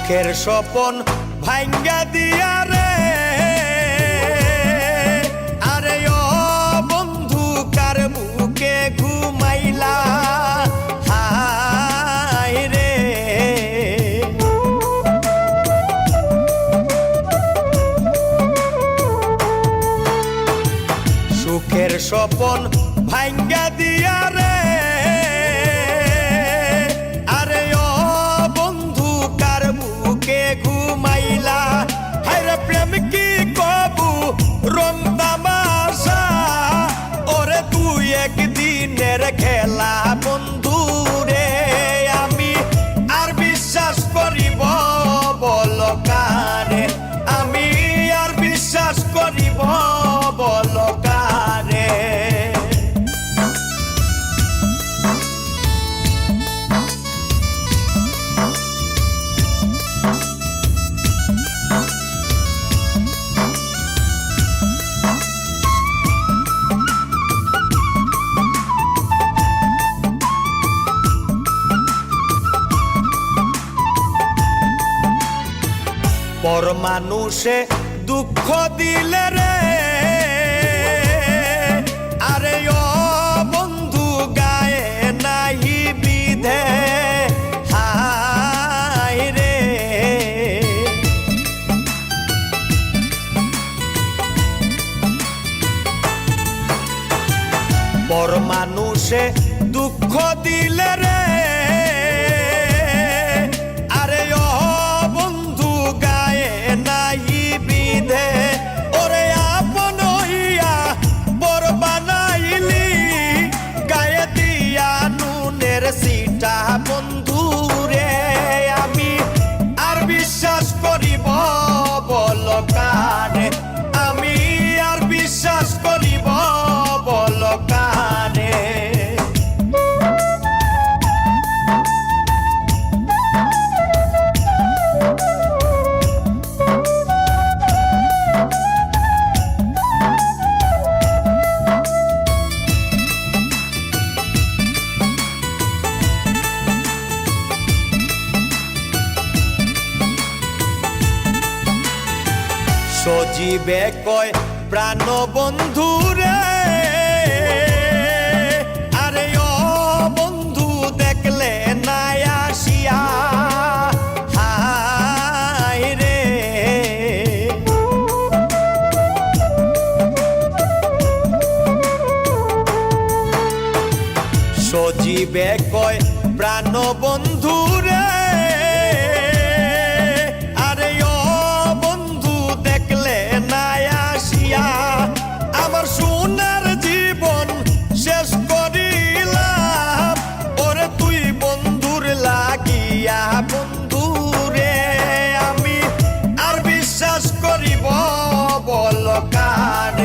সুখের স্বপন ভাঙ্গা দিয়া রে, আরে ও বন্ধু কার বুকে ঘুমাইলা হায় রে। সুখের স্বপন ভাঙ্গা দিয়া রে, আরে ও বন্ধু কার বুকে ঘুমাইলা হায়রে। প্রেম কি কবু রং তামাশা, ওরে তুই একদিনের খেলা বন্ধু রে। আমি আর বিশ্বাস করিব বল কারে, আমি আর বিশ্বাস করিব বল কারে। পর মানুষে দুঃখ দিলে রে, আরে ও বন্ধু গায়ে নাহি বিধে হায় রে। পর মানুষে দুঃখ দিলে রে, আরে ও বন্ধু গায়ে নাহি বিধে। ওরে আপন হইয়া বর বানাইলি, গায়ে দিয়া নুনের সিটা বন্ধু রে। আমি আর বিশ্বাস করিব বল কারে, আমি আর বিশ্বাস করিব বল কারে। সজীবে কয় প্রাণ বন্ধু রে, আরে ও বন্ধু দেখলে নাই আসিয়া হায় রে। সজীবে কয় প্রাণ বন্ধু রে, আরে ও বন্ধু দেখলে নাই আসিয়া। আমার সোনার জীবন শেষ করিলাম, ওরে তুই বন্ধুর লাগিয়া বন্ধু রে। আমি আর বিশ্বাস করিব বল কার,